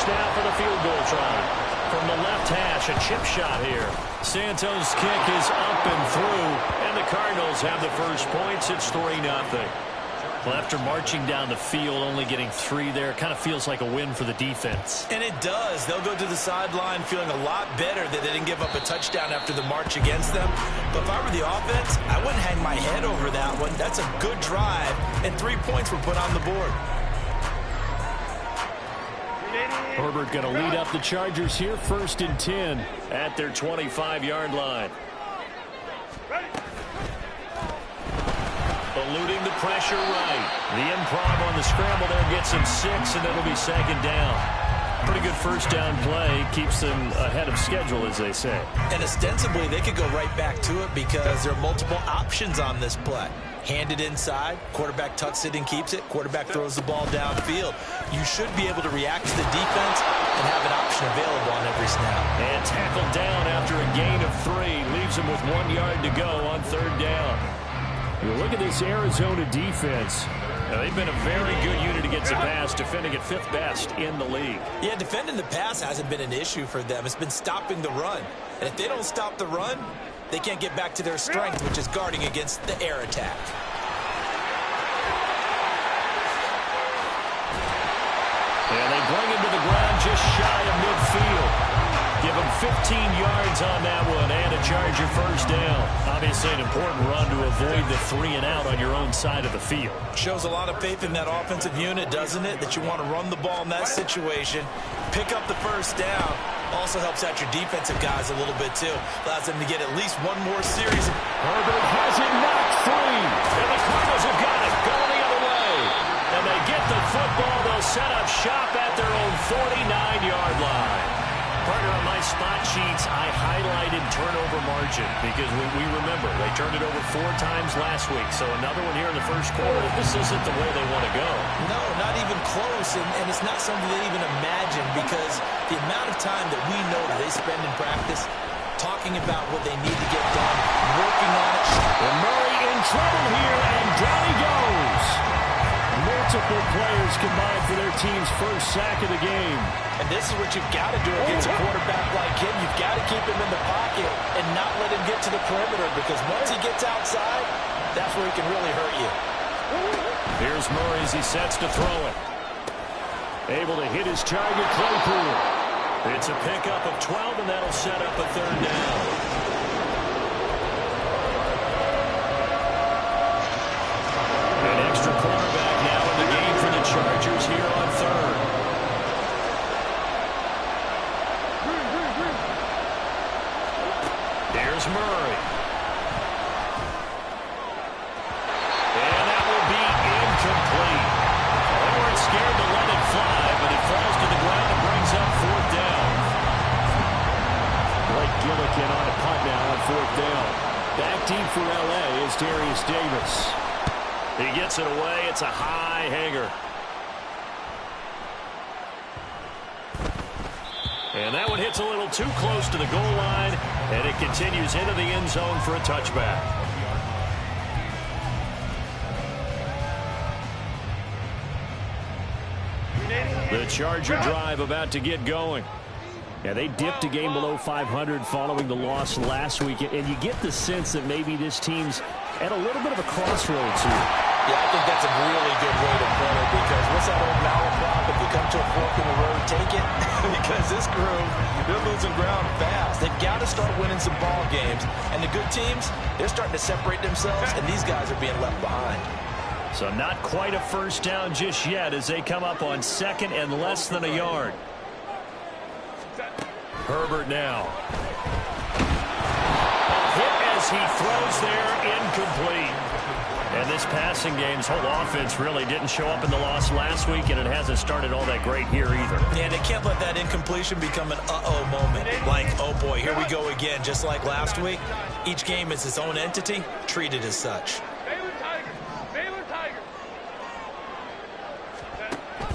Santos now for the field goal try. From the left hash, a chip shot here. Santos' kick is up and through, and the Cardinals have the first points. It's 3-0. Well, after marching down the field, only getting 3 there, kind of feels like a win for the defense. And it does. They'll go to the sideline feeling a lot better that they didn't give up a touchdown after the march against them. But if I were the offense, I wouldn't hang my head over that one. That's a good drive, and 3 points were put on the board. Herbert going to lead up the Chargers here, 1st and 10 at their 25-yard line. Eluding the pressure right. The improv on the scramble there gets him 6, and it'll be 2nd down. Pretty good first down play. Keeps them ahead of schedule, as they say. And ostensibly, they could go right back to it because there are multiple options on this play. Hand it inside, quarterback tucks it and keeps it, quarterback throws the ball downfield. You should be able to react to the defense and have an option available on every snap. And tackled down after a gain of 3. Leaves him with 1 yard to go on 3rd down. You look at this Arizona defense. Now, they've been a very good unit against the pass, defending at 5th best in the league. Yeah, defending the pass hasn't been an issue for them. It's been stopping the run. And if they don't stop the run, they can't get back to their strength, which is guarding against the air attack. And they bring him to the ground just shy of midfield. Give him 15 yards on that one and a Charger first down. Obviously an important run to avoid the 3 and out on your own side of the field. Shows a lot of faith in that offensive unit, doesn't it? That you want to run the ball in that situation. Pick up the first down. Also helps out your defensive guys a little bit too. Allows them to get at least 1 more series. Herbert has it knocked free. And the Cardinals have got it. Going the other way. And they get the football. They'll set up shop at their own 49-yard line. Partner, on my spot sheets, I highlighted turnover margin because we remember they turned it over 4 times last week. So another one here in the first quarter. This isn't the way they want to go. No, not even close. And it's not something they even imagine because the amount of time that we know that they spend in practice talking about what they need to get done, working on it. And Murray in trouble here, and down he goes. Multiple players combined for their team's first sack of the game. And this is what you've got to do against a quarterback like him. You've got to keep him in the pocket and not let him get to the perimeter because once he gets outside, that's where he can really hurt you. Here's Murray as he sets to throw it. Able to hit his target, Claypool. It's a pickup of 12, and that'll set up a 3rd down. An extra cornerback now in the game for the Chargers here on 3rd. Here's Murray. And that will be incomplete. They weren't scared to let it fly, but it falls to the ground and brings up 4th down. Blake Gillikin on a punt now on 4th down. Back deep for L.A. is Darius Davis. He gets it away. It's a high hanger. And that one hits a little too close to the goal line, and it continues into the end zone for a touchback. The Charger drive about to get going. Yeah, they dipped a game below 500 following the loss last week, and you get the sense that maybe this team's at a little bit of a crossroads here. Yeah, I think that's a really good way to put it because what's that old malaprop? If you come to a fork in the road, take it. Because this group, they're losing ground fast. They've got to start winning some ball games. And the good teams, they're starting to separate themselves, and these guys are being left behind. So not quite a first down just yet as they come up on 2nd and less than a yard. Herbert now. A hit as he throws there, incomplete. And this passing game's whole offense really didn't show up in the loss last week, and it hasn't started all that great here either. And they can't let that incompletion become an uh-oh moment. Like, oh boy, here we go again, just like last week. Each game is its own entity, treated as such.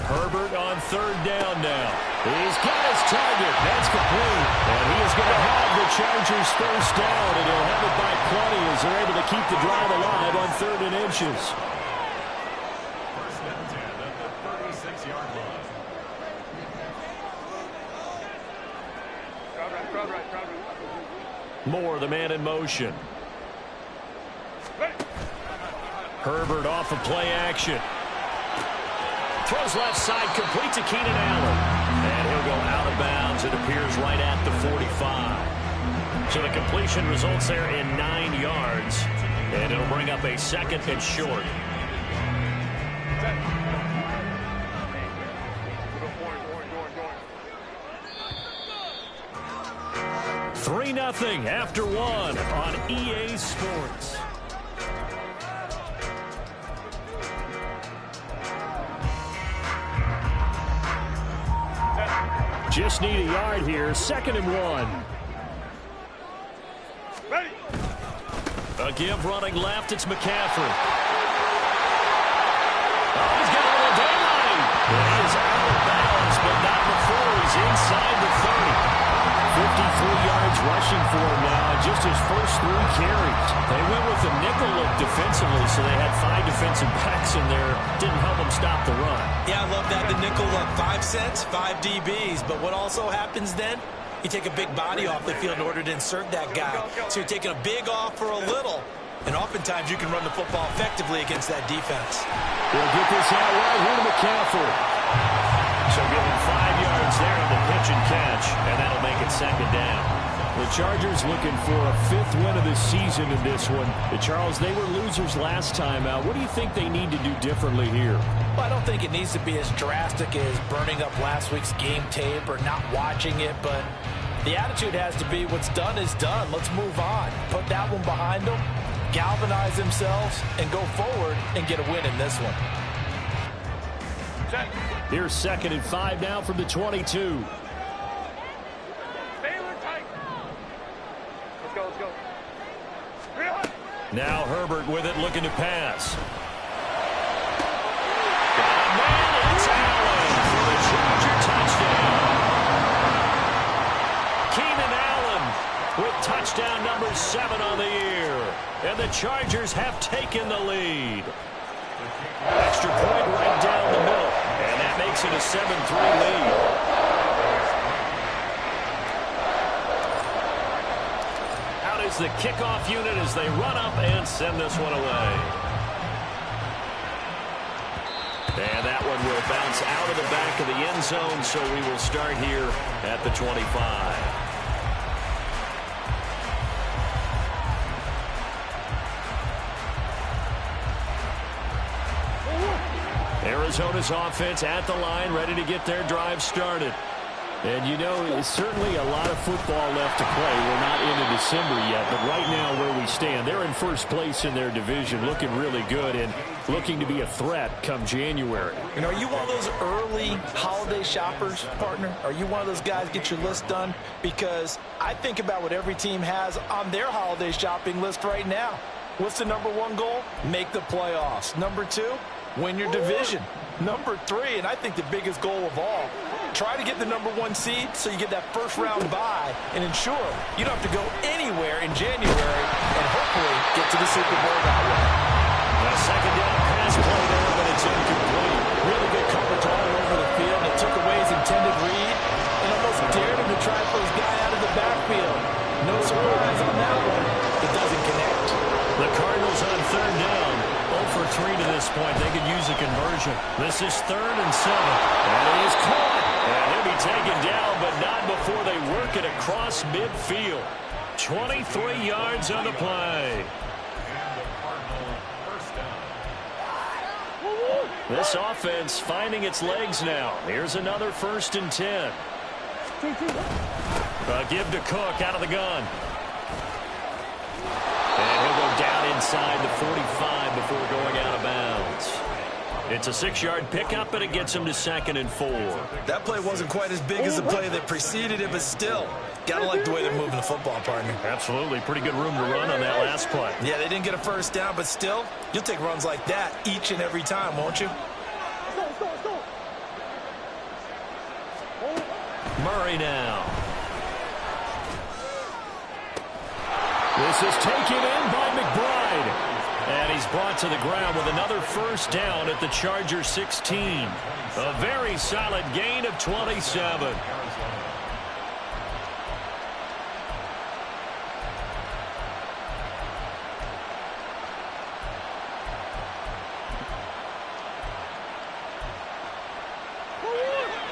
Herbert on 3rd down now. He's got his target. That's complete. And he is going to have the Chargers first down, and he'll have it by plenty as they're able to keep the drive alive on 3rd and inches. First and 10 at the 36-yard line. Moore, the man in motion. Herbert off of play action. Throws left side, complete to Keenan Allen. And he'll go out of bounds. It appears right at the 45. So the completion results there in 9 yards. And it'll bring up a 2nd and short. 3-0 after 1 on EA Sports. Just need a yard here. 2nd and 1. Ready. A give running left. It's McCaffrey. Oh, he's got a little daylight. He is out of bounds, but not before he's inside the 30. 53 yards rushing for him now, and just his first 3 carries. They went with the nickel look defensively, so they had 5 defensive backs in there. Didn't help them stop the run. Yeah, I love that, the nickel look. 5 cents, 5 DBs. But what also happens then? You take a big body off the field in order to insert that guy. So you're taking a big off for a little. And oftentimes you can run the football effectively against that defense. We'll get this out right here to McCaffrey. So give him 5 yards there on the pitch and catch, and that'll make it 2nd down. The Chargers looking for a 5th win of the season in this one. Charles, they were losers last time out. What do you think they need to do differently here? Well, I don't think it needs to be as drastic as burning up last week's game tape or not watching it, but the attitude has to be what's done is done. Let's move on. Put that one behind them, galvanize themselves, and go forward and get a win in this one. Check. Here's 2nd and 5 now from the 22. Let's go. Real high. Now Herbert with it, looking to pass. Got a man, it's Allen for the Charger touchdown. Keenan Allen with touchdown number 7 on the year. And the Chargers have taken the lead. Extra point right down the middle. And that makes it a 7-3 lead. Is the kickoff unit as they run up and send this one away. And that one will bounce out of the back of the end zone, so we will start here at the 25. Arizona's offense at the line, ready to get their drive started. And, you know, certainly a lot of football left to play. We're not into December yet, but right now where we stand, they're in first place in their division, looking really good and looking to be a threat come January. You know, are you one of those early holiday shoppers, partner? Are you one of those guys get your list done? Because I think about what every team has on their holiday shopping list right now. What's the #1 goal? Make the playoffs. #2, win your division. #3, and I think the biggest goal of all, try to get the #1 seed so you get that first-round bye and ensure you don't have to go anywhere in January and hopefully get to the Super Bowl that way. A 2nd down pass play there, but it's incomplete. Really good coverage all over the field. It took away his intended read and almost dared him to try for his guy out of the backfield. No surprise on that one. It doesn't connect. The Cardinals on 3rd down. 0 for 3 to this point. They could use a conversion. This is 3rd and 7. And it is caught. And he'll be taken down, but not before they work it across midfield. 23 yards on the play. This offense finding its legs now. Here's another 1st and 10. Give to Cook out of the gun. And he'll go down inside the 45 before going out of bounds. It's a 6-yard pickup, and it gets him to 2nd and 4. That play wasn't quite as big as the play that preceded it, but still, got to like the way they're moving the football, partner. Absolutely. Pretty good room to run on that last play. Yeah, they didn't get a 1st down, but still, you'll take runs like that each and every time, won't you? Murray now. This is taken in by McBride. And he's brought to the ground with another 1st down at the Charger 16. A very solid gain of 27.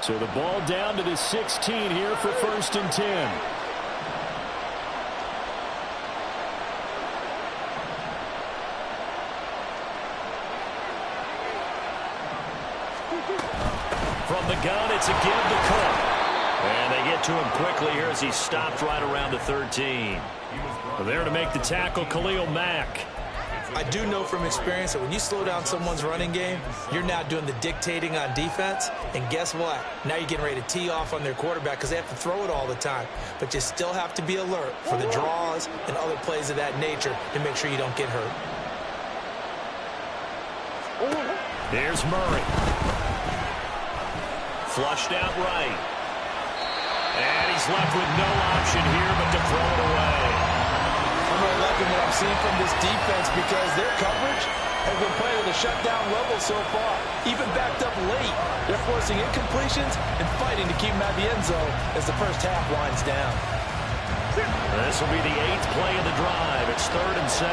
So the ball down to the 16 here for 1st and 10. From the gun, it's a give to Cook. And they get to him quickly here as he stopped right around the 13. There to make the tackle, Khalil Mack. I do know from experience that when you slow down someone's running game, you're now doing the dictating on defense. And guess what? Now you're getting ready to tee off on their quarterback because they have to throw it all the time. But you still have to be alert for the draws and other plays of that nature to make sure you don't get hurt. There's Murray. Flushed out right. And he's left with no option here but to throw it away. I'm really liking what I'm seeing from this defense because their coverage has been playing at a shutdown level so far. Even backed up late, they're forcing incompletions and fighting to keep them at the end zone as the first half winds down. This will be the 8th play of the drive. It's 3rd and 7.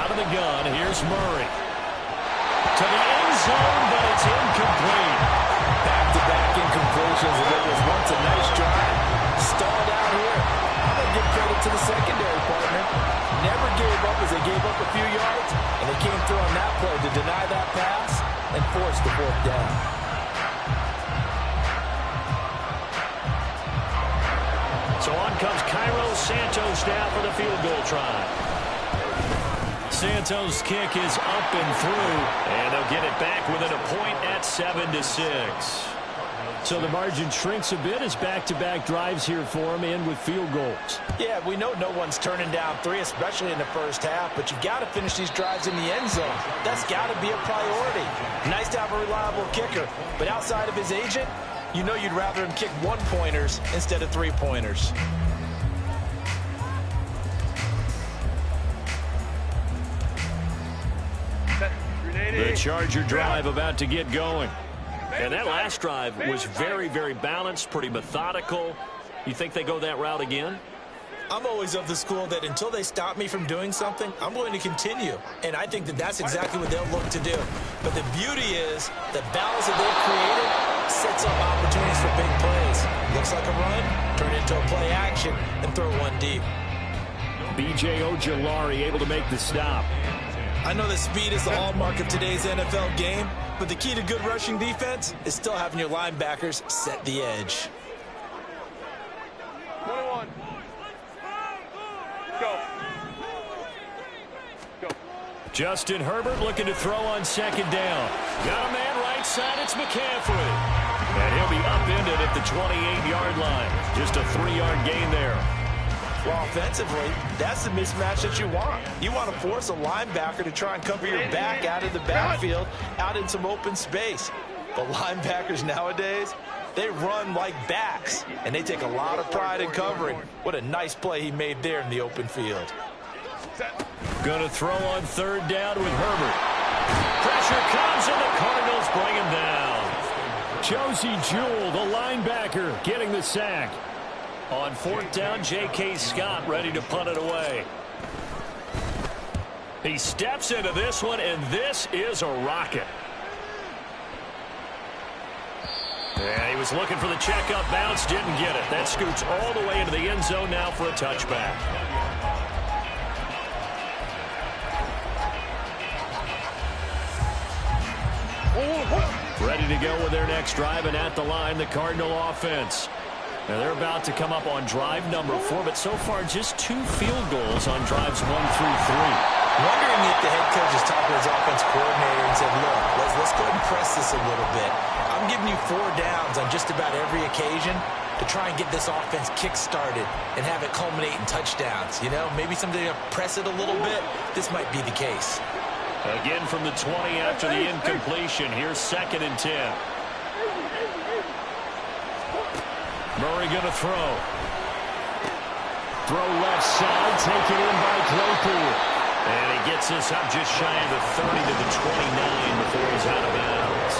Out of the gun, here's Murray. To the end zone, but it's incomplete. Back-to-back incompletions, and it was once a nice drive. Stalled out here. I'm going to give credit to the secondary partner. Never gave up as they gave up a few yards, and they came through on that play to deny that pass and force the 4th down. So on comes Cairo Santos now for the field goal try. Santos' kick is up and through, and they'll get it back within a point at 7-6. So the margin shrinks a bit as back-to-back drives here for them end with field goals. Yeah, we know no one's turning down 3, especially in the first half, but you've got to finish these drives in the end zone. That's got to be a priority. Nice to have a reliable kicker, but outside of his agent, you know you'd rather him kick 1-pointers instead of 3-pointers. The Charger drive about to get going. And that last drive was very, very balanced, pretty methodical. You think they go that route again? I'm always of the school that until they stop me from doing something, I'm going to continue. And I think that that's exactly what they'll look to do. But the beauty is the balance that they've created sets up opportunities for big plays. Looks like a run, turn it into a play action, and throw one deep. B.J. Ojulari able to make the stop. I know that speed is the hallmark of today's NFL game, but the key to good rushing defense is still having your linebackers set the edge. 21. Go. Go. Justin Herbert looking to throw on 2nd down. Got a man right side, it's McCaffrey. And he'll be upended at the 28-yard line. Just a 3-yard gain there. Well, offensively, that's the mismatch that you want. You want to force a linebacker to try and cover your back out of the backfield, out in some open space. But linebackers nowadays, they run like backs, and they take a lot of pride in covering. What a nice play he made there in the open field. Going to throw on 3rd down with Herbert. Pressure comes, and the Cardinals bring him down. Josie Jewell, the linebacker, getting the sack. On 4th down, J.K. Scott ready to punt it away. He steps into this one, and this is a rocket. And he was looking for the check-up bounce, didn't get it. That scoots all the way into the end zone now for a touchback. Ready to go with their next drive, and at the line, the Cardinal offense. Now they're about to come up on drive number 4, but so far just 2 field goals on drives 1 through 3. Wondering if the head coach is talking to his offense coordinator and said, look, let's go ahead and press this a little bit. I'm giving you 4 downs on just about every occasion to try and get this offense kick-started and have it culminate in touchdowns. You know, maybe somebody to press it a little bit. This might be the case. Again from the 20 after the incompletion. Here's 2nd and 10. Murray going to throw. Throw left side, taken in by Claypool. And he gets us up just shy of the 30 to the 29 before he's out of bounds.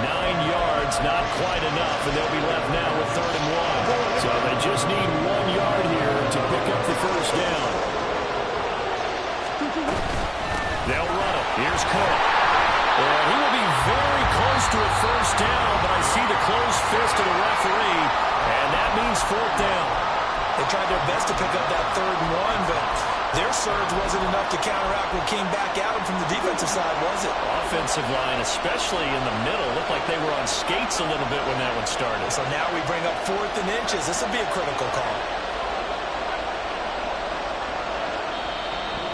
9 yards, not quite enough, and they'll be left now with 3rd and 1. So they just need 1 yard here to pick chance to pick up that 3rd and 1, but their surge wasn't enough to counteract what came back at them from the defensive side, was it? Offensive line, especially in the middle, looked like they were on skates a little bit when that one started. So now we bring up 4th and inches. This will be a critical call.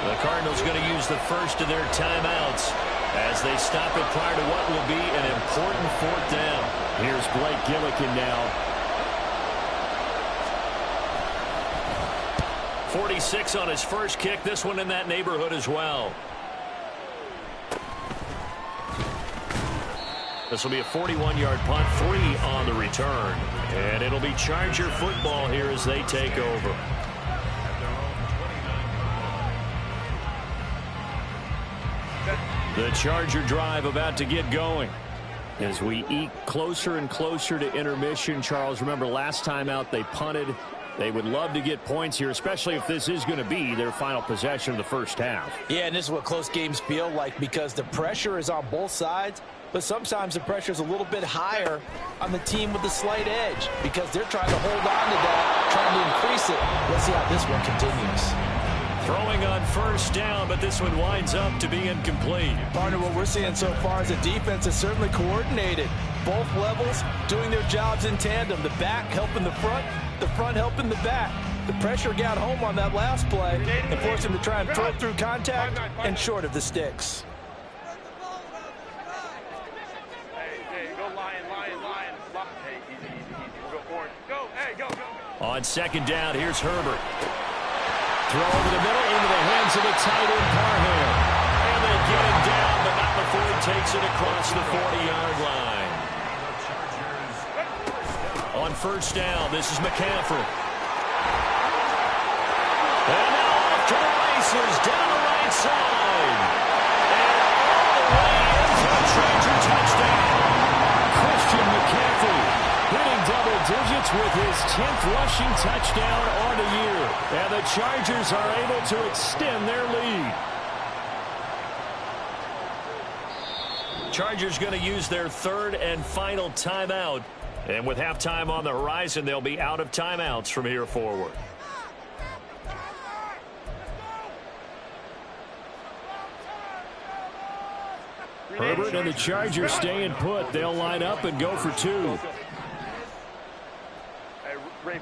The Cardinals going to use the first of their timeouts as they stop it prior to what will be an important 4th down. Here's Blake Gillikin now. 46 on his first kick. This one in that neighborhood as well. This will be a 41-yard punt, 3 on the return. And it'll be Charger football here as they take over. The Charger drive about to get going. As we eke closer and closer to intermission, Charles, remember last time out they punted. They would love to get points here, especially if this is going to be their final possession of the first half. Yeah, and this is what close games feel like because the pressure is on both sides, but sometimes the pressure is a little bit higher on the team with the slight edge because they're trying to hold on to that, trying to increase it. Let's see how this one continues. Throwing on first down, but this one winds up to be incomplete. Partner, what we're seeing so far is the defense is certainly coordinated. Both levels doing their jobs in tandem. The back helping the front helping the back. The pressure got home on that last play and forced him to try and throw through contact and short of the sticks. Hey, go lion. Hey, easy. We'll go orange. Go, hey, go. On second down, here's Herbert. Throw over the middle into the hands of the tight end, Parham. And they get him down, but not before he takes it across the 40-yard line. On first down, this is McCaffrey. And now off to the races, down the right side. And all the way in for a Charger touchdown. Christian McCaffrey hitting double digits with his 10th rushing touchdown on the year. And the Chargers are able to extend their lead. Chargers going to use their 3rd and final timeout. And with halftime on the horizon, they'll be out of timeouts from here forward. Herbert and the Chargers staying put. They'll line up and go for 2. Hey, Ray.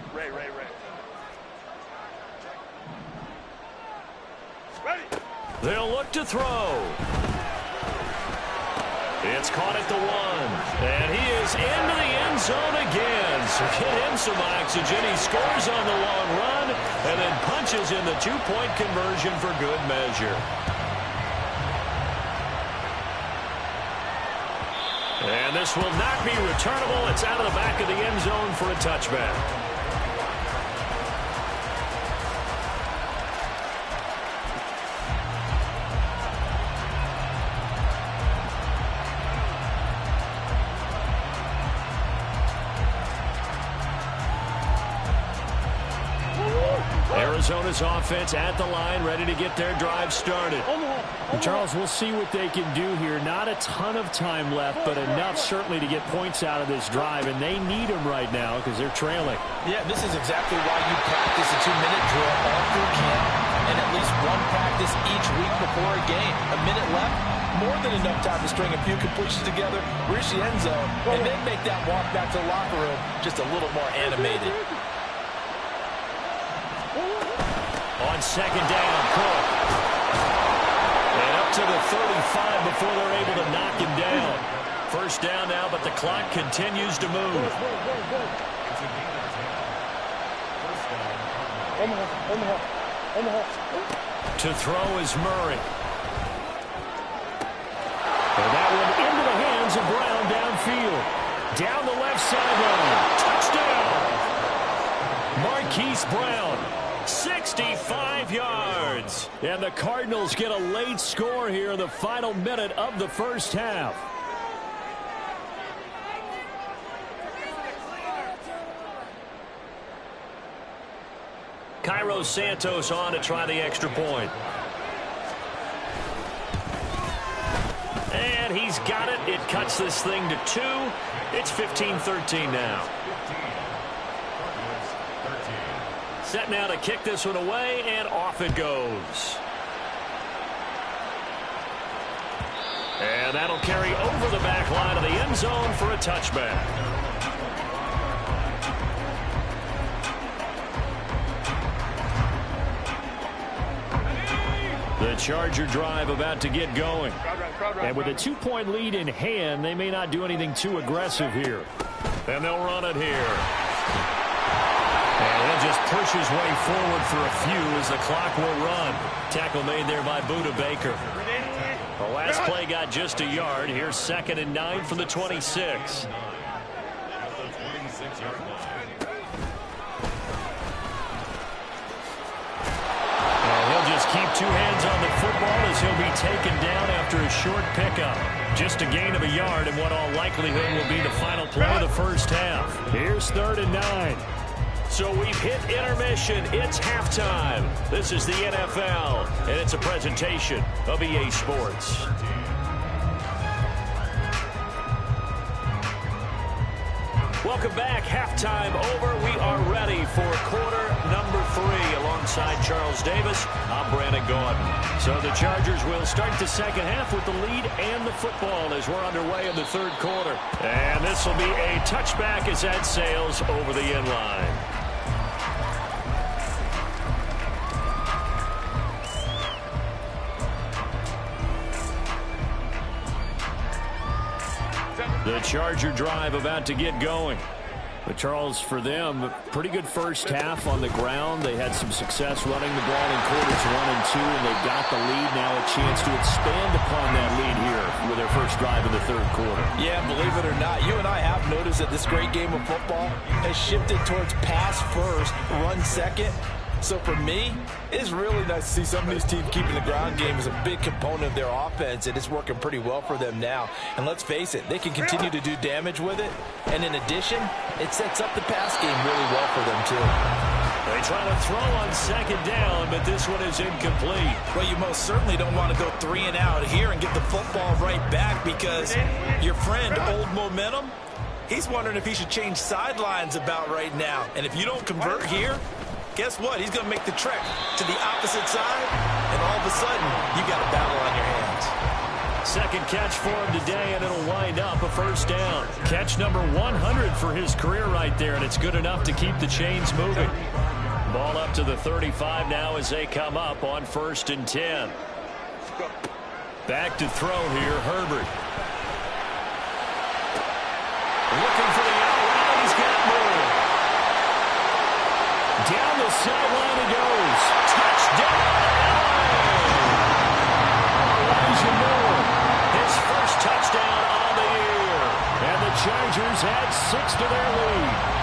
Ready. They'll look to throw. It's caught at the 1. And he is into the end zone again. So get him some oxygen. He scores on the long run and then punches in the 2-point conversion for good measure. And this will not be returnable. It's out of the back of the end zone for a touchback. Arizona's offense at the line, ready to get their drive started. And Charles, we'll see what they can do here. Not a ton of time left, but enough certainly to get points out of this drive, and they need them right now because they're trailing. Yeah, this is exactly why you practice a 2-minute drill all through camp and at least one practice each week before a game. A minute left, more than enough time to string a few completions together, reach the end zone, and then make that walk back to the locker room just a little more animated. On second down, Cook. And up to the 35 before they're able to knock him down. First down now, but the clock continues to move. To throw is Murray. And that one into the hands of Brown downfield. Down the left sideline. Touchdown! Marquise Brown. 65 yards. And the Cardinals get a late score here in the final minute of the first half. Cairo Santos on to try the extra point. And he's got it. It cuts this thing to 2. It's 15-13 now. Set now to kick this one away, and off it goes. And that'll carry over the back line of the end zone for a touchback. The Charger drive about to get going. And with a 2-point lead in hand, they may not do anything too aggressive here. And they'll run it here. And he'll just push his way forward for a few as the clock will run. Tackle made there by Budda Baker. The last play got just a yard. Here's 2nd and 9 from the 26. And he'll just keep 2 hands on the football as he'll be taken down after a short pickup. Just a gain of a yard in what all likelihood will be the final play of the first half. Here's 3rd and 9. So we've hit intermission. It's halftime. This is the NFL, and it's a presentation of EA Sports. Welcome back. Halftime over. We are ready for quarter number 3. Alongside Charles Davis, I'm Brandon Gaudin. So the Chargers will start the second half with the lead and the football as we're underway in the 3rd quarter. And this will be a touchback as that sails over the end line. The Charger drive about to get going. But Charles, for them, pretty good first half on the ground. They had some success running the ball in quarters 1 and 2, and they got the lead. Now a chance to expand upon that lead here with their first drive in the 3rd quarter. Yeah, believe it or not, you and I have noticed that this great game of football has shifted towards pass first, run second. So for me, it's really nice to see some of these teams keeping the ground game as a big component of their offense, and it's working pretty well for them now. And let's face it, they can continue to do damage with it. And in addition, it sets up the pass game really well for them, too. They try to throw on 2nd down, but this one is incomplete. Well, you most certainly don't want to go 3 and out here and get the football right back because your friend, Old Momentum, he's wondering if he should change sidelines about right now. And if you don't convert here, guess what? He's going to make the trek to the opposite side, and all of a sudden, you got a battle on your hands. 2nd catch for him today, and it'll wind up a first down. Catch number 100 for his career right there, and it's good enough to keep the chains moving. Ball up to the 35 now as they come up on 1st and 10. Back to throw here, Herbert. Looking for the outright, he's got more. Down the sideline he goes. Touchdown, Elijah Moore. His first touchdown on the year. And the Chargers add 6 to their lead.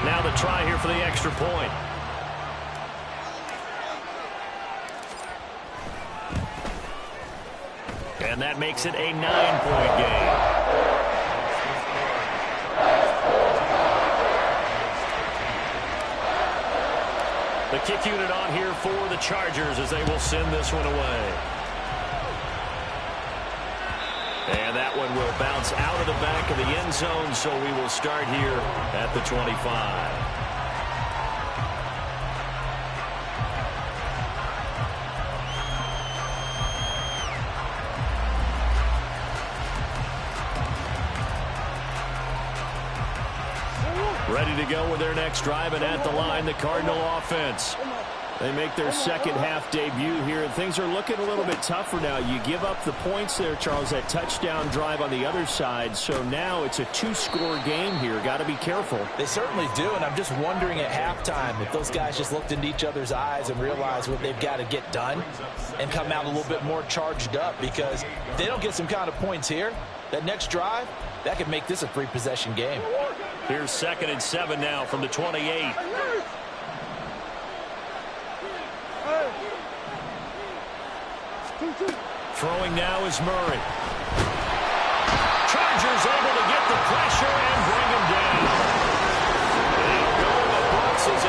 Now the try here for the extra point. And that makes it a 9-point game. The kick unit on here for the Chargers as they will send this one away. And that one will bounce out of the back of the end zone, so we will start here at the 25. Ready to go with their next drive, and at the line, the Cardinal offense. They make their second half debut here, and things are looking a little bit tougher now. You give up the points there, Charles, that touchdown drive on the other side. So now it's a 2-score game here. Got to be careful. They certainly do, and I'm just wondering at halftime if those guys just looked into each other's eyes and realized what they've got to get done and come out a little bit more charged up, because if they don't get some kind of points here, that next drive, that could make this a 3-possession game. Here's 2nd and 7 now from the 28. Throwing now is Murray. Chargers able to get the pressure and bring him down. They'll go in the boxes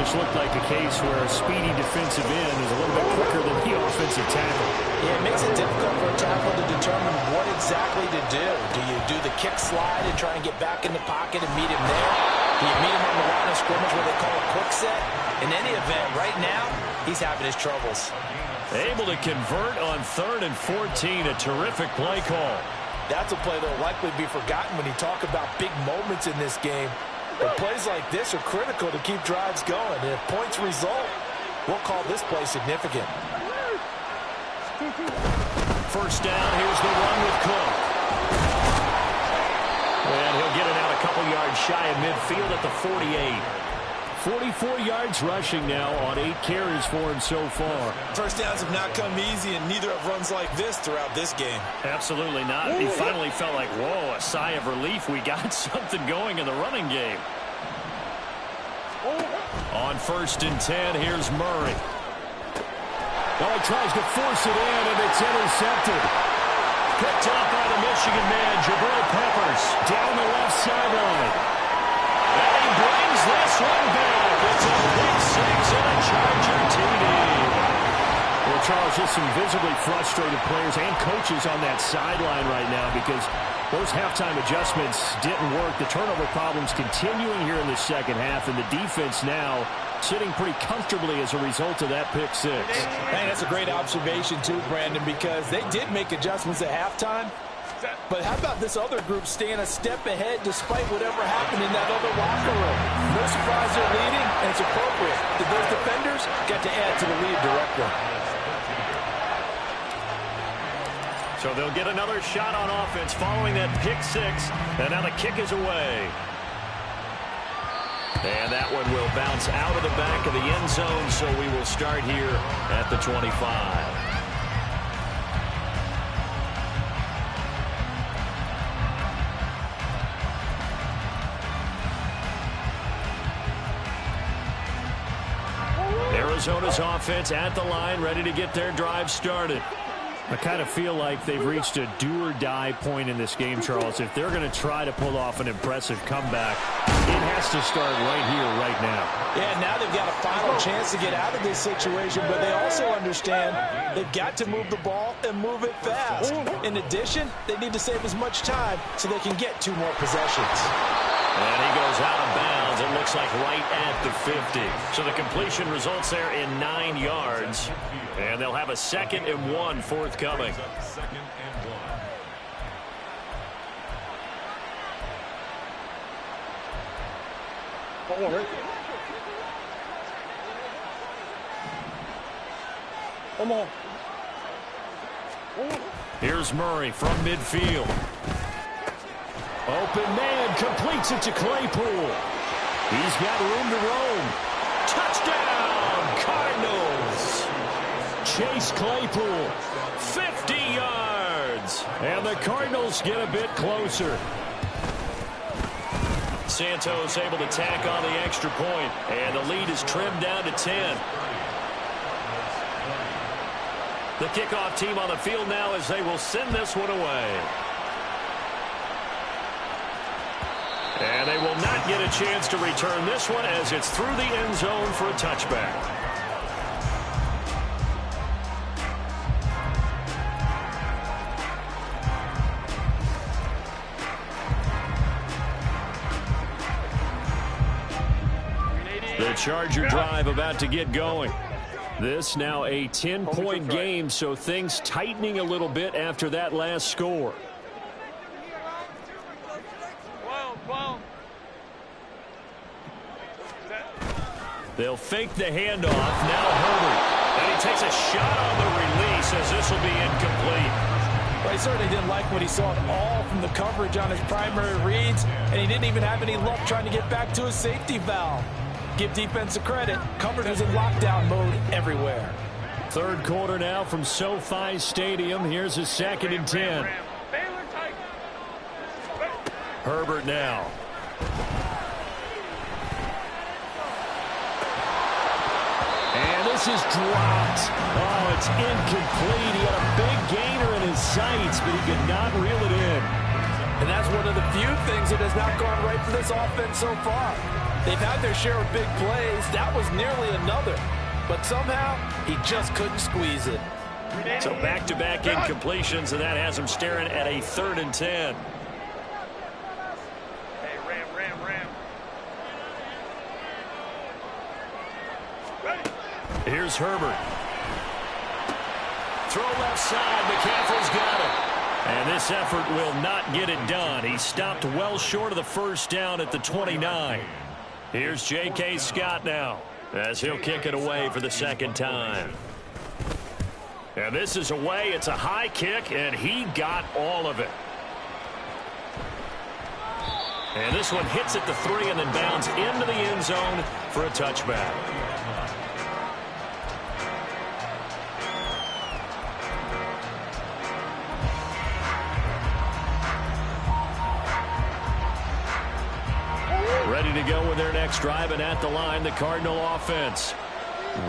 much looked like a case where a speedy defensive end is a little bit quicker than the offensive tackle. Yeah, it makes it difficult for a tackle to determine what exactly to do. Do you do the kick slide and try and get back in the pocket and meet him there? Do you meet him on the line of scrimmage where they call a quick set? In any event, right now, he's having his troubles. Able to convert on 3rd and 14. A terrific play call. That's a play that will likely be forgotten when you talk about big moments in this game. But plays like this are critical to keep drives going. And if points result, we'll call this play significant. First down, here's the run with Cook. And he'll get it out a couple yards shy of midfield at the 48. 44 yards rushing now on 8 carries for him so far. First downs have not come easy, and neither have runs like this throughout this game. Absolutely not. He finally felt like, whoa, a sigh of relief. We got something going in the running game. On 1st and 10, here's Murray. Well, he tries to force it in, and it's intercepted. Picked up by the Michigan man, Jabril Peppers, down the left sideline. And he brings this one back. It's a pick 6 and a Charger TD. Well, Charles, just some visibly frustrated players and coaches on that sideline right now because those halftime adjustments didn't work. The turnover problems continuing here in the second half, and the defense now sitting pretty comfortably as a result of that pick 6. Hey, that's a great observation too, Brandon, because they did make adjustments at halftime. But how about this other group staying a step ahead despite whatever happened in that other locker room? No surprise they're leading, and it's appropriate. Those defenders got to add to the lead directly. So they'll get another shot on offense following that pick 6, and now the kick is away. And that one will bounce out of the back of the end zone, so we will start here at the 25. Arizona's offense at the line, ready to get their drive started. I kind of feel like they've reached a do-or-die point in this game, Charles. If they're going to try to pull off an impressive comeback, it has to start right here, right now. Yeah, now they've got a final chance to get out of this situation, but they also understand they've got to move the ball and move it fast. In addition, they need to save as much time so they can get 2 more possessions. And he goes out of bounds, it looks like right at the 50. So the completion results there in 9 yards. And they'll have a 2nd and 1 forthcoming. Come on. Here's Murray from midfield. Open man, completes it to Claypool. He's got room to roam. Touchdown, Cardinals. Chase Claypool, 50 yards. And the Cardinals get a bit closer. Santos able to tack on the extra point, and the lead is trimmed down to 10. The kickoff team on the field now as they will send this one away. And they will not get a chance to return this one as it's through the end zone for a touchback. The Charger drive about to get going. This now a 10-point game, so things tightening a little bit after that last score. They'll fake the handoff. Now Herbert. And he takes a shot on the release as this will be incomplete. Well, he certainly didn't like what he saw at all from the coverage on his primary reads, and he didn't even have any luck trying to get back to his safety valve. Give defense a credit. Coverage was in lockdown mode everywhere. Third quarter now from SoFi Stadium. Here's a 2nd and 10. Herbert now. And this is dropped. Oh, it's incomplete. He had a big gainer in his sights, but he could not reel it in. And that's one of the few things that has not gone right for this offense so far. They've had their share of big plays. That was nearly another. But somehow, he just couldn't squeeze it. So back-to-back incompletions, and that has him staring at a 3rd and 10. Hey, Ram. Ready. Here's Herbert. Throw left side. McCaffrey's got it. And this effort will not get it done. He stopped well short of the first down at the 29. Here's J.K. Scott now, as he'll kick it away for the 2nd time. And this is away. It's a high kick, and he got all of it. And this one hits at the 3 and then bounds into the end zone for a touchback. Ready to go with their next drive, and at the line, the Cardinal offense.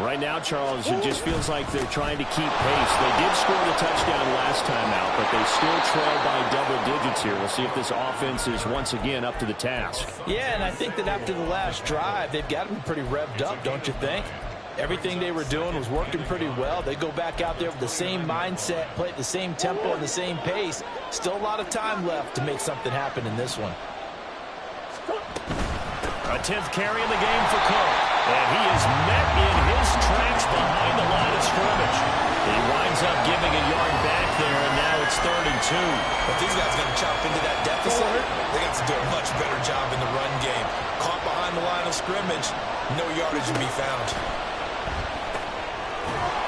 Right now, Charles, it just feels like they're trying to keep pace. They did score the touchdown last time out, but they still trail by double digits here. We'll see if this offense is once again up to the task. Yeah, and I think that after the last drive, they've got them pretty revved up, don't you think? Everything they were doing was working pretty well. They go back out there with the same mindset, play at the same tempo and the same pace. Still a lot of time left to make something happen in this one. A 10th carry in the game for Cook. And he is met in his tracks behind the line of scrimmage. He winds up giving a yard back there, and now it's 3rd and 2. But these guys are going to chop into that deficit. They got to do a much better job in the run game. Caught behind the line of scrimmage, no yardage to be found.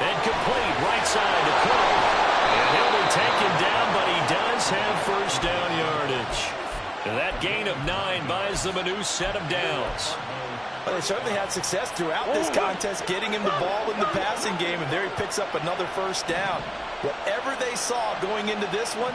And complete right side to Cook. And he'll be taken down, but he does have first down yardage. And that gain of 9 buys them a new set of downs. Well, they certainly had success throughout this contest getting him the ball in the passing game, and there he picks up another first down. Whatever they saw going into this one,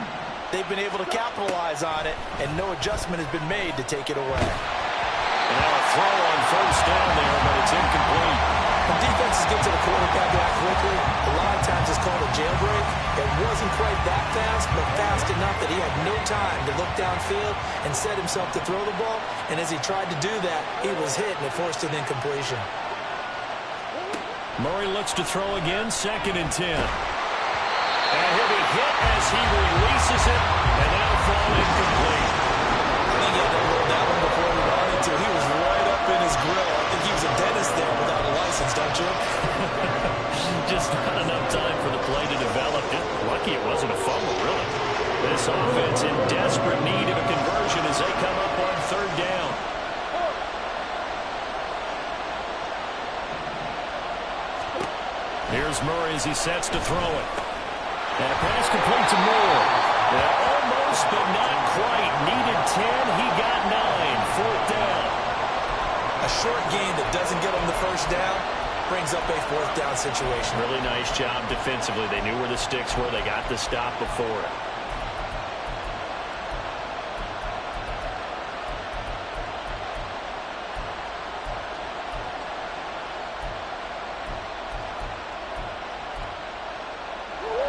they've been able to capitalize on it, and no adjustment has been made to take it away. And now a throw on first down there, but it's incomplete. When defenses get to the quarterback that quickly, a lot of times it's called a jailbreak. It wasn't quite that fast, but fast enough that he had no time to look downfield and set himself to throw the ball. And as he tried to do that, he was hit, and it forced an incompletion. Murray looks to throw again, 2nd and 10. And he'll be hit as he releases it, and that'll fall incomplete. I think he had to hold that one before he wanted to. He was right up in his grill. I think he was a dentist there without a license, don't you? Just not enough time for the play to develop. Lucky it wasn't a fumble, really. This offense in desperate need of a conversion as they come up on 3rd down. Here's Murray as he sets to throw it. And a pass complete to Moore. Almost, but not quite. Needed 10. He got 9. 4th down. A short gain that doesn't get him the first down brings up a 4th down situation. Really nice job defensively. They knew where the sticks were. They got the stop before it.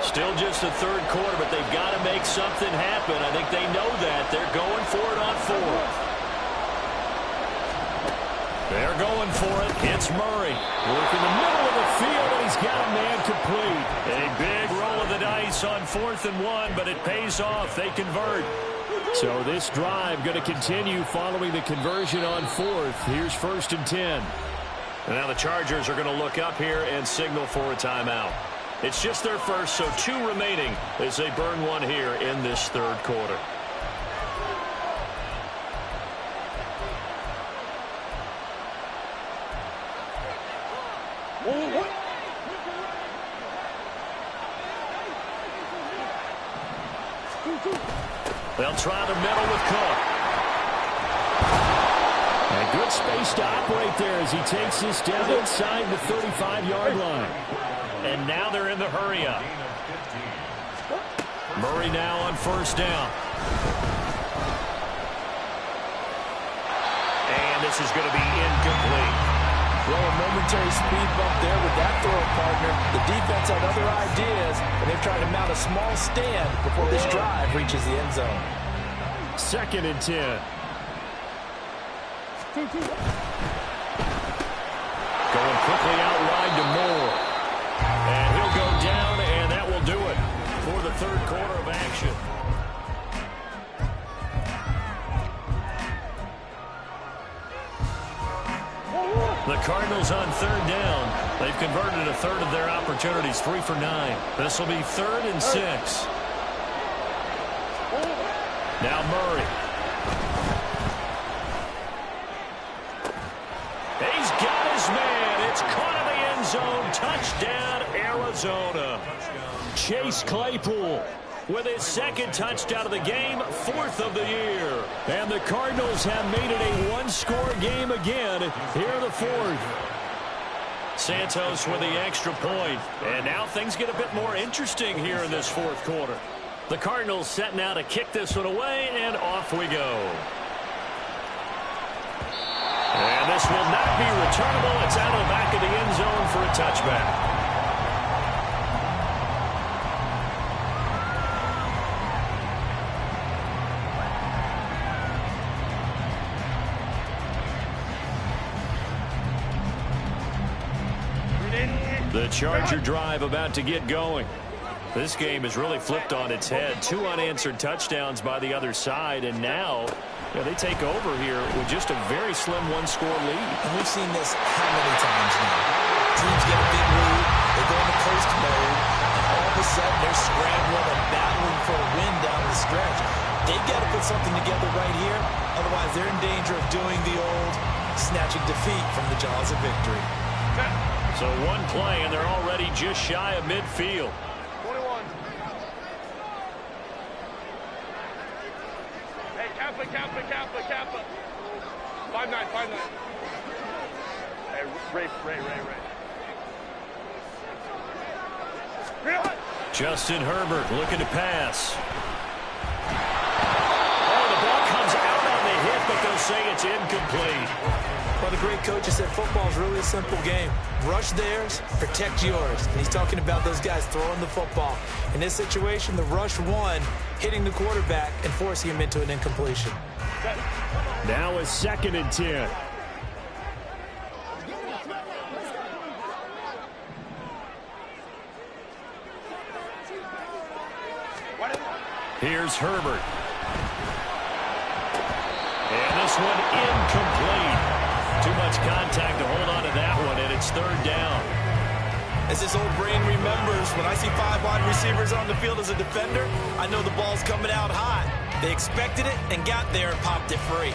Still just the 3rd quarter, but they've got to make something happen. I think they know that. They're going for it on 4th. They're going for it. It's Murray. Work in the middle of the field, and he's got a man complete. A big roll of the dice on 4th and 1, but it pays off. They convert. So this drive going to continue following the conversion on 4th. Here's 1st and 10. And now the Chargers are going to look up here and signal for a timeout. It's just their first, so 2 remaining as they burn one here in this 3rd quarter. They'll try the middle with Cook. And good space to operate there as he takes this down inside the 35-yard line. And now they're in the hurry-up. Murray now on 1st down. And this is going to be incomplete. Well, a momentary speed bump there with that throw, partner. The defense had other ideas, and they're trying to mount a small stand before this drive reaches the end zone. 2nd and 10. Going quickly out wide to Moore. And he'll go down, and that will do it for the 3rd quarter of action. The Cardinals on 3rd down. They've converted a third of their opportunities, 3 for 9. This will be 3rd and 6. Now Murray. He's got his man. It's caught in the end zone. Touchdown, Arizona. Chase Claypool with his 2nd touchdown of the game, 4th of the year. And the Cardinals have made it a one-score game again here in the 4th. Santos with the extra point. And now things get a bit more interesting here in this 4th quarter. The Cardinals set now to kick this one away, and off we go. And this will not be returnable. It's out of the back of the end zone for a touchback. The Charger drive about to get going. This game is really flipped on its head. 2 unanswered touchdowns by the other side, and now they take over here with just a very slim one-score lead. And we've seen this how many times now? Teams get a big lead, they go into coast mode, and all of a sudden they're scrambling and battling for a win down the stretch. They've got to put something together right here, otherwise they're in danger of doing the old snatching defeat from the jaws of victory. So one play, and they're already just shy of midfield. 21. Hey, Kappa. 5'9", 5'9". Hey, Ray. Justin Herbert looking to pass. Oh, the ball comes out on the hit, but they'll say it's incomplete. Well, the great coach has said football is really a simple game. Rush theirs, protect yours. And he's talking about those guys throwing the football. In this situation, the rush won, hitting the quarterback and forcing him into an incompletion. Now a 2nd and 10. Here's Herbert. And this one incomplete. Too much contact to hold on to that one, and it's 3rd down. As this old brain remembers, when I see 5 wide receivers on the field as a defender, I know the ball's coming out hot. They expected it and got there and popped it free.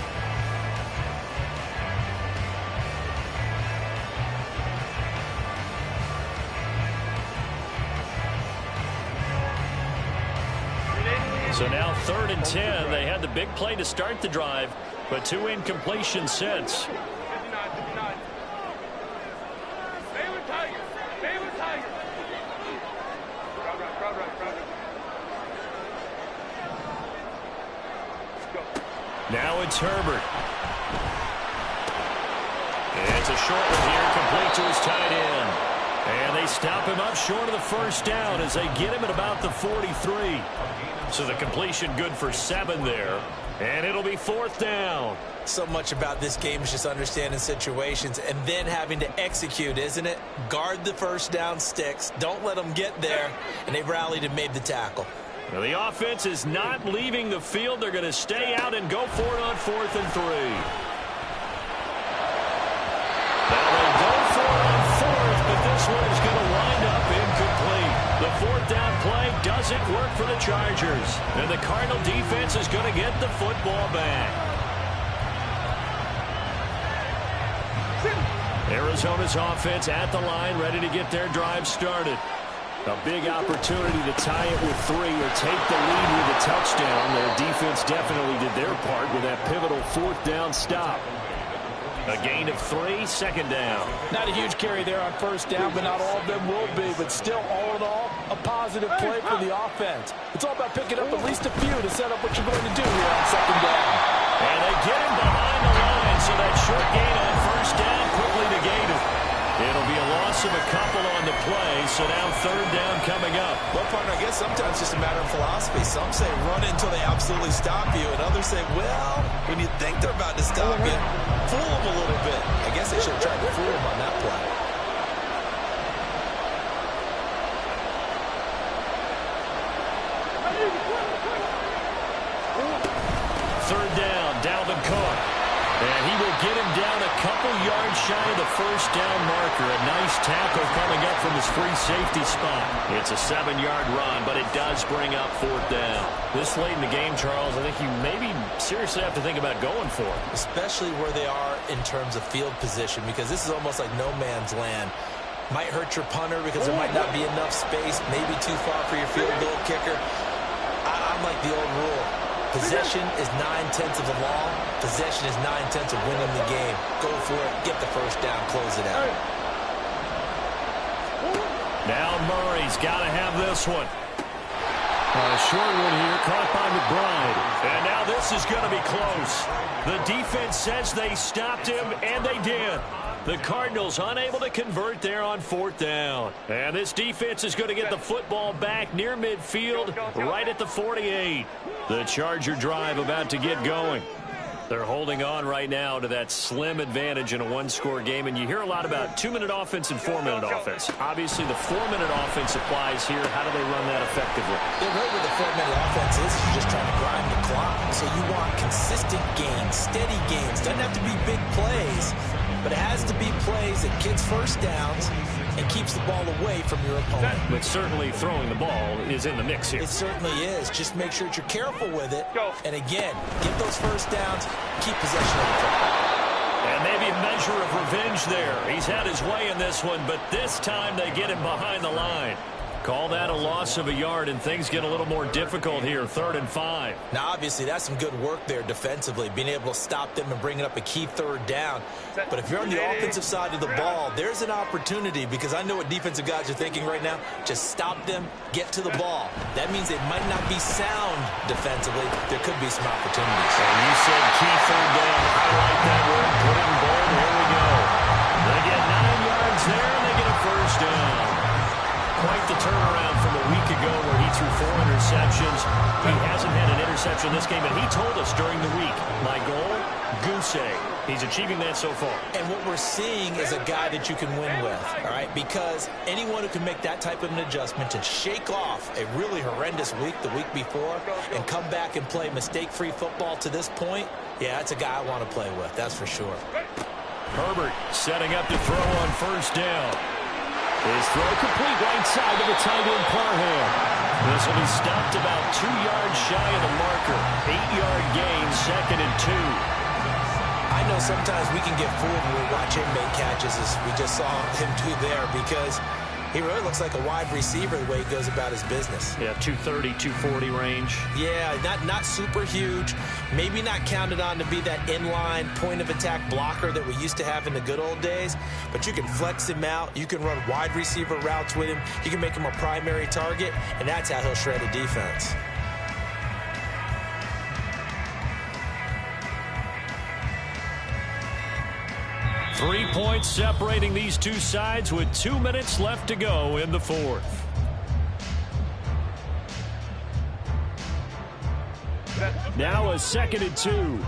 So now 3rd and 10. They had the big play to start the drive, but 2 incompletions since. 59. Favorite Tiger. Crowd right. Go. Now it's Herbert. And it's a short one here, complete to his tight end. And they stop him up short of the 1st down as they get him at about the 43. So the completion good for 7 there. And it'll be 4th down. So much about this game is just understanding situations and then having to execute, isn't it? Guard the 1st down sticks. Don't let them get there. And they rallied and made the tackle. Now the offense is not leaving the field. They're going to stay out and go for it on 4th and 3. Now they go for it on 4th, but this one is going to wind up incomplete. The 4th down play doesn't work for the Chargers. And the Cardinal defense is going to get the football back. Arizona's offense at the line, ready to get their drive started. A big opportunity to tie it with 3 or take the lead with a touchdown. Their defense definitely did their part with that pivotal 4th down stop. A gain of 3, 2nd down. Not a huge carry there on 1st down, but not all of them will be. But still, all in all, a positive play for the offense. It's all about picking up at least a few to set up what you're going to do here on 2nd down. And they get him behind the line, so that short gain on 1st down quickly negated. It'll be a loss of a couple on the play, So now third down coming up. Well, partner, I guess sometimes it's just a matter of philosophy. Some say run it until they absolutely stop you, and others say, well, when you think they're about to stop you, fool them a little bit. I guess they should have tried to fool them on that play. Third down, Dalvin Cook. And he will get him down a couple yards shy of the first down marker. A nice tackle coming up from his free safety spot. It's a 7-yard run, but it does bring up fourth down. This late in the game, Charles, I think you maybe seriously have to think about going for it. Especially where they are in terms of field position, because this is almost like no man's land. Might hurt your punter because there might not be enough space, maybe too far for your field goal kicker. I'm like the old rule. Possession is 9/10 of the law. Possession is 9/10 of winning the game. Go for it. Get the first down. Close it out. Now Murray's got to have this one. A short one here, caught by McBride. And now this is going to be close. The defense says they stopped him, and they did. The Cardinals unable to convert there on fourth down. And this defense is going to get the football back near midfield, right at the 48. The Charger drive about to get going. They're holding on right now to that slim advantage in a one-score game. And you hear a lot about 2-minute offense and 4-minute offense. Obviously, the 4-minute offense applies here. How do they run that effectively? They're right where the 4-minute offense is. You're just trying to grind the clock. So you want consistent gains, steady gains. Doesn't have to be big plays, but it has to be plays that gets first downs and keeps the ball away from your opponent. But certainly throwing the ball is in the mix here. It certainly is. Just make sure that you're careful with it. And again, get those first downs, keep possession of the ball. And maybe a measure of revenge there. He's had his way in this one, but this time they get him behind the line. Call that a loss of a yard, and things get a little more difficult here, 3rd and 5. Now, obviously, that's some good work there defensively, being able to stop them and bringing up a key third down. But if you're on the offensive side of the ball, there's an opportunity, because I know what defensive guys are thinking right now. Just stop them, get to the ball. That means it might not be sound defensively. There could be some opportunities. And you said key third down. Highlight that word, put it in bold. Here we go. They get 9 yards there, and they get a first down. Quite the turnaround from a week ago where he threw 4 interceptions. He hasn't had an interception this game, and he told us during the week, my goal, goose egg. He's achieving that so far. And what we're seeing is a guy that you can win with, all right? Because anyone who can make that type of an adjustment and shake off a really horrendous week the week before and come back and play mistake-free football to this point, yeah, that's a guy I want to play with, that's for sure. Herbert setting up to throw on first down. His throw complete right side to the tight end Parham. This will be stopped about 2 yards shy of the marker. 8-yard gain, 2nd and 2. I know sometimes we can get fooled when we watch him make catches, as we just saw him do there, because he really looks like a wide receiver the way he goes about his business. Yeah, 230, 240 range. Yeah, not super huge. Maybe not counted on to be that inline point-of-attack blocker that we used to have in the good old days, but you can flex him out. You can run wide receiver routes with him. You can make him a primary target, and that's how he'll shred a defense. Three points separating these two sides with 2 minutes left to go in the 4th. Now a 2nd and 2.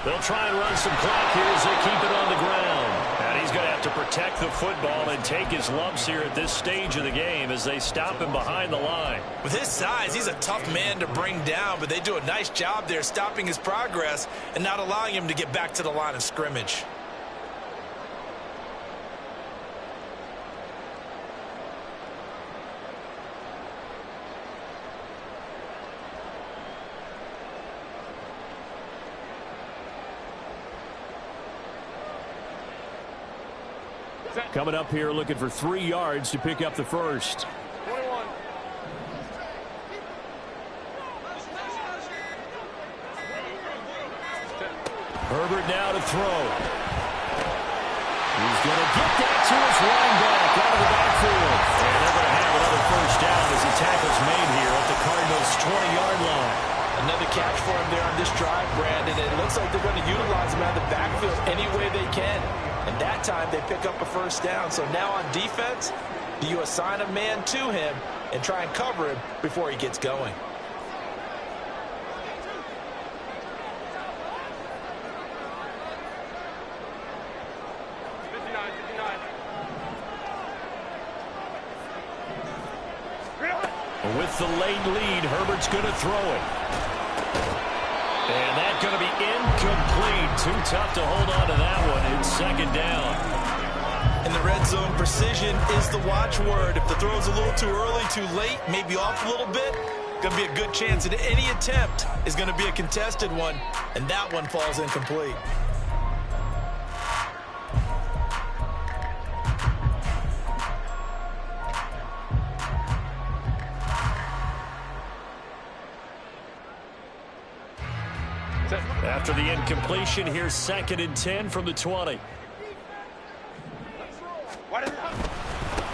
They'll try and run some clock here as they keep it on the ground. And he's going to have to protect the football and take his lumps here at this stage of the game as they stop him behind the line. With his size, he's a tough man to bring down, but they do a nice job there stopping his progress and not allowing him to get back to the line of scrimmage. Coming up here looking for 3 yards to pick up the first. 21. Herbert now to throw. He's going to get that to his running back out of the backfield. And they're going to have another first down as the tackle's made here at the Cardinals' 20-yard line. Another catch for him there on this drive, Brandon. It looks like they're going to utilize him out of the backfield any way they can. And that time they pick up a first down. So now on defense, do you assign a man to him and try and cover him before he gets going? With the late lead, Herbert's going to throw it. And that's going to be incomplete. Too tough to hold on to that one. It's second down. In the red zone, precision is the watchword. If the throw's a little too early, too late, maybe off a little bit, going to be a good chance that any attempt is going to be a contested one, and that one falls incomplete. After the incompletion, here's 2nd and 10 from the 20.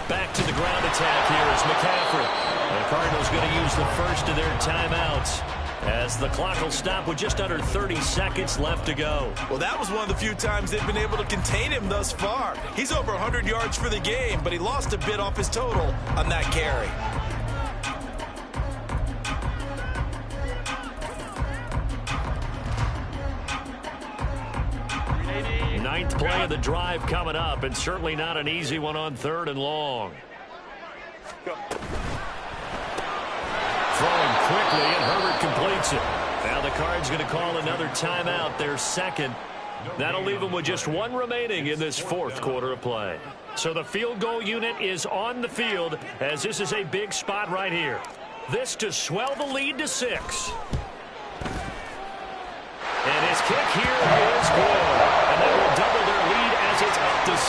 Back to the ground attack here is McCaffrey. And the Cardinals going to use the first of their timeouts as the clock will stop with just under 30 seconds left to go. Well, that was one of the few times they've been able to contain him thus far. He's over 100 yards for the game, but he lost a bit off his total on that carry. Ninth play of the drive coming up, and certainly not an easy one on 3rd and long. Throwing quickly, and Herbert completes it. Now the Cards going to call another timeout, their second. That'll leave them with just one remaining in this 4th quarter of play. So the field goal unit is on the field, as this is a big spot right here. This to swell the lead to 6. And his kick here is good. And that will double their lead as it's up to 6.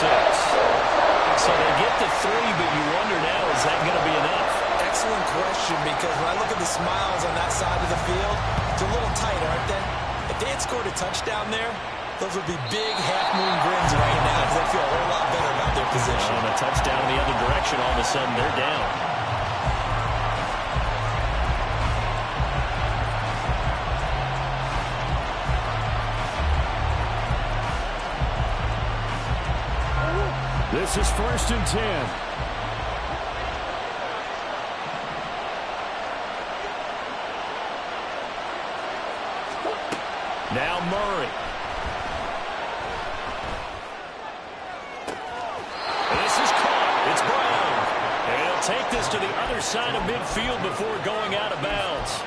So they get to 3, but you wonder now, is that going to be enough? Excellent question, because when I look at the smiles on that side of the field, it's a little tight, aren't they? If they had scored a touchdown there, those would be big half-moon grins right now because they feel a whole lot better about their position. On a touchdown in the other direction, all of a sudden they're down. This is 1st and 10. Now Murray. This is caught. It's Brown. And he'll take this to the other side of midfield before going out of bounds.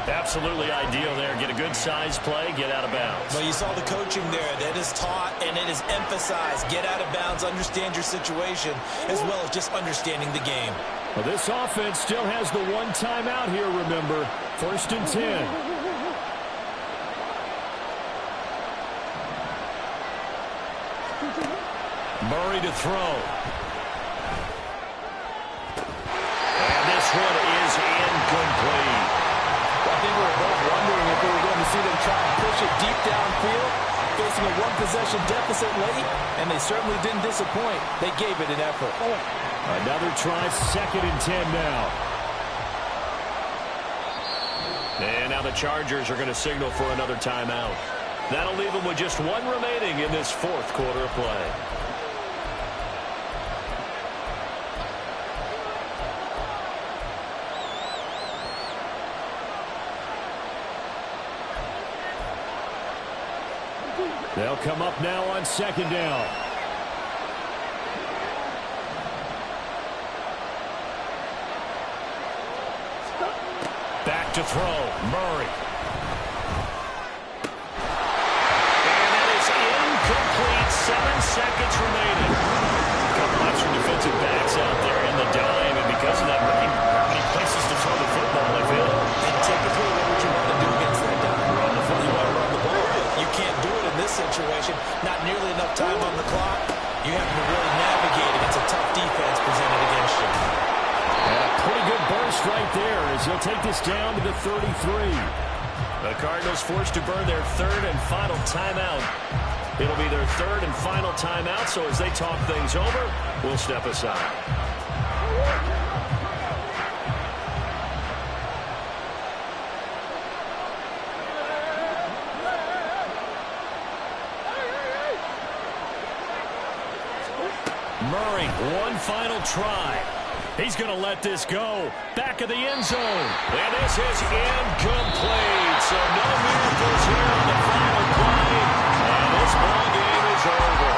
Absolutely ideal there. Get a good size play, get out of bounds. Well, you saw the coaching there. That is taught and it is emphasized. Get out of bounds, understand your situation, as well as just understanding the game. Well, this offense still has the one timeout here, remember. 1st and 10. Murray to throw. And this one is incomplete. I think we were both wondering if we were going to see them try and push it deep downfield, facing a one-possession deficit late, and they certainly didn't disappoint. They gave it an effort. Another try, 2nd and 10 now. And now the Chargers are going to signal for another timeout. That'll leave them with just one remaining in this 4th quarter of play. They'll come up now on 2nd down. Back to throw, Murray. And that is incomplete. 7 seconds remaining. A couple extra defensive backs out there in the dime, and because of that, many places to throw the football, I feel. And typically, what you want to do against that dime? Run the football. You want to run the ball. You can't do it in this situation. Not nearly enough time on the clock. You have to really navigate against a tough defense presented against you. And a pretty good burst right there as he'll take this down to the 33. The Cardinals forced to burn their 3rd and final timeout. It'll be their 3rd and final timeout, so as they talk things over, we'll step aside. Murray, one final try. He's going to let this go. Back of the end zone. And this is incomplete. So no miracles here on the final play. And this ball game is over.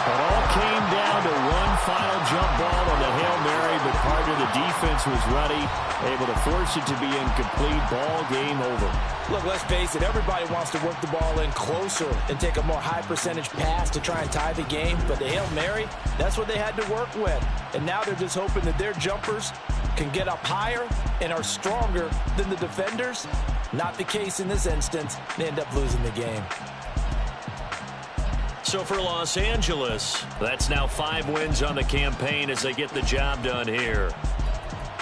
It all came down to one final jump ball on the Hail Mary, but part of the defense was ready, able to force it to be incomplete. Ball game over. Look, let's face it, everybody wants to work the ball in closer and take a more high-percentage pass to try and tie the game. But the Hail Mary, that's what they had to work with. And now they're just hoping that their jumpers can get up higher and are stronger than the defenders. Not the case in this instance. They end up losing the game. So for Los Angeles, that's now 5 wins on the campaign as they get the job done here.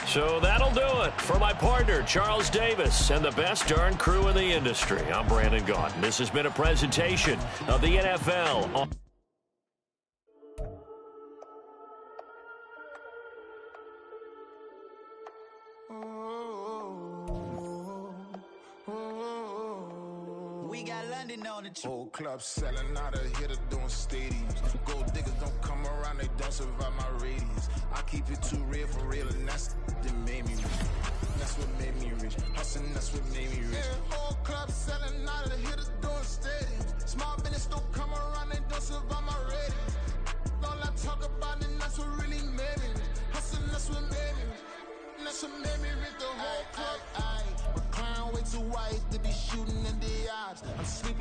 So that'll do it for my partner, Charles Davis, and the best darn crew in the industry. I'm Brandon Gaudin. This has been a presentation of the NFL. We got London on the Whole club selling out of hitter doing stadiums. Gold diggers don't come around, they don't survive my radius. I keep it too real for real, and that's that made me rich. That's what made me rich. Hustling, that's what made me rich. Yeah, whole club selling out of hitters doing stadiums. Small business don't come around, they don't survive my radius. All I talk about it, that's what really made me rich. Hustling, that's what made me rich. And that's what made me rich. The whole club, my crown way too white to be shooting in the eyes. I'm sleeping.